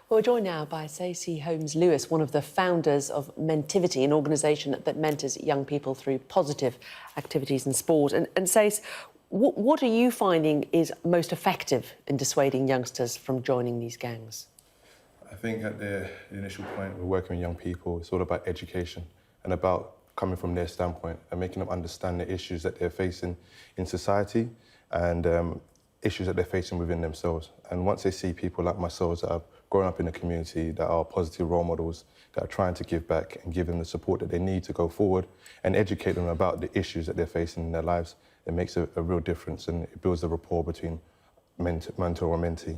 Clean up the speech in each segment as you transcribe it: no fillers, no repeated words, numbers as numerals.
Well, we're joined now by Sayce Holmes-Lewis, one of the founders of Mentivity, an organisation that mentors young people through positive activities in sport. And Sayce, what are you finding is most effective in dissuading youngsters from joining these gangs? I think at the initial point, we're working with young people. It's all about education and about coming from their standpoint and making them understand the issues that they're facing in society and issues that they're facing within themselves. And once they see people like myself that have grown up in the community, that are positive role models, that are trying to give back and give them the support that they need to go forward and educate them about the issues that they're facing in their lives, it makes a real difference and it builds a rapport between mentor or mentee.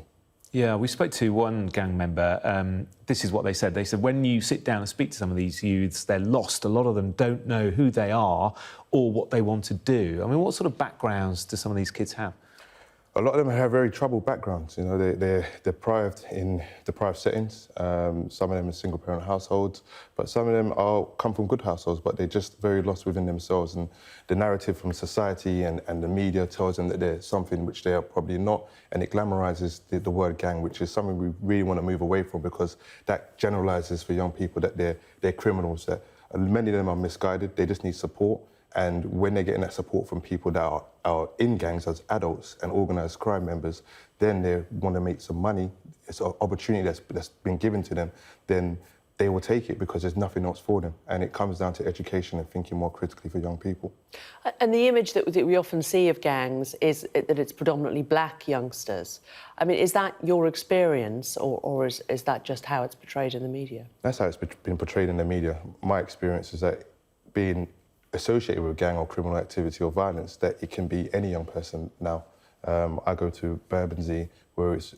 Yeah, we spoke to one gang member. This is what they said. They said, when you sit down and speak to some of these youths, they're lost. A lot of them don't know who they are or what they want to do. I mean, what sort of backgrounds do some of these kids have? A lot of them have very troubled backgrounds. You know, they're deprived in deprived settings. Some of them in single-parent households, but some of them come from good households, but they're just very lost within themselves. And the narrative from society and the media tells them that they're something which they are probably not, and it glamorises the word gang, which is something we really want to move away from because that generalises for young people that they're criminals. That many of them are misguided. They just need support. And when they're getting that support from people that are in gangs as adults and organised crime members, then they want to make some money. It's an opportunity that's been given to them, then they will take it because there's nothing else for them. And it comes down to education and thinking more critically for young people. And the image that we often see of gangs is that it's predominantly black youngsters. I mean, is that your experience or is that just how it's portrayed in the media? That's how it's been portrayed in the media. My experience is that being associated with gang or criminal activity or violence, that it can be any young person now. I go to Bermondsey, where it's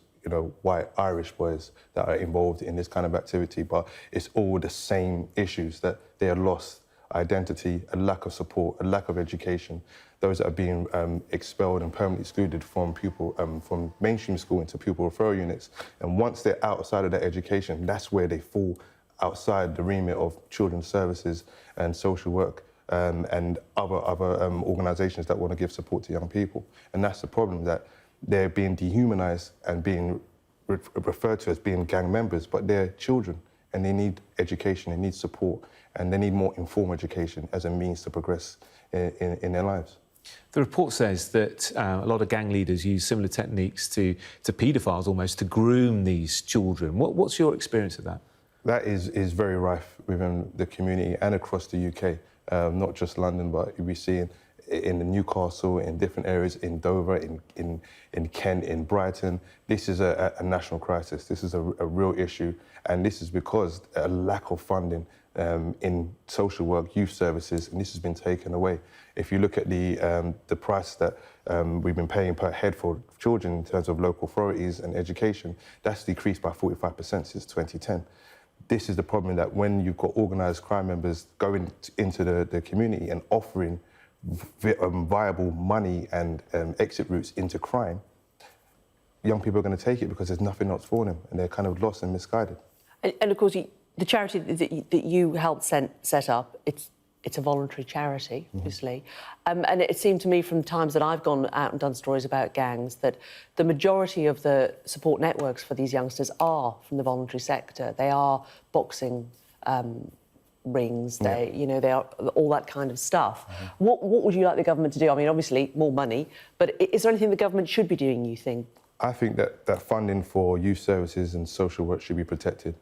white Irish boys that are involved in this kind of activity, but it's all the same issues, that they are lost identity, a lack of support, a lack of education. Those that are being expelled and permanently excluded from from mainstream school into pupil referral units. And once they're outside of that education, that's where they fall outside the remit of children's services and social work. And other organisations that want to give support to young people. And that's the problem, that they're being dehumanised and being referred to as being gang members, but they're children and they need education, they need support, and they need more informed education as a means to progress in their lives. The report says that a lot of gang leaders use similar techniques to paedophiles almost to groom these children. What's your experience of that? That is very rife within the community and across the UK. Not just London, but we see in Newcastle, in different areas, in Dover, in Kent, in Brighton. This is a national crisis. This is a real issue, and this is because a lack of funding in social work, youth services, and this has been taken away. If you look at the price that we've been paying per head for children in terms of local authorities and education, that's decreased by 45% since 2010. This is the problem, that when you've got organised crime members going into the community and offering viable money and exit routes into crime, young people are going to take it because there's nothing else for them and they're kind of lost and misguided. And of course, the charity that you helped set up, it's a voluntary charity, obviously. And it seemed to me from times that I've gone out and done stories about gangs that the majority of the support networks for these youngsters are from the voluntary sector. They are boxing rings, they are all that kind of stuff. What would you like the government to do? I mean, obviously, more money, but is there anything the government should be doing, you think? I think that funding for youth services and social work should be protected.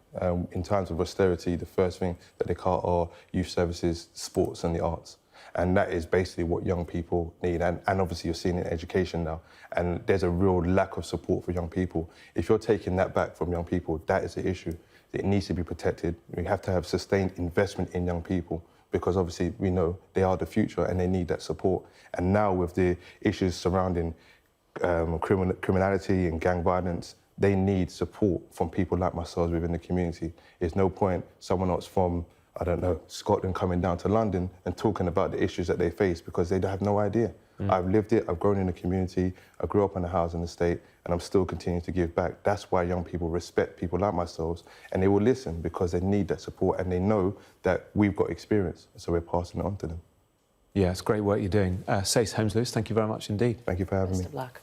In times of austerity, the first thing that they cut are youth services, sports and the arts. And that is basically what young people need. And obviously you're seeing it in education now. And there's a real lack of support for young people. If you're taking that back from young people, that is the issue. It needs to be protected. We have to have sustained investment in young people because obviously we know they are the future and they need that support. And now with the issues surrounding criminality and gang violence, they need support from people like myself within the community. There's no point someone else from, I don't know, Scotland coming down to London and talking about the issues that they face because they have no idea. I've lived it, I've grown in the community, I grew up in a housing estate, and I'm still continuing to give back. That's why young people respect people like myself, and they will listen because they need that support and they know that we've got experience, so we're passing it on to them. Yeah, it's great work you're doing. Sayce Holmes-Lewis, thank you very much indeed. Thank you for having me. Best of luck.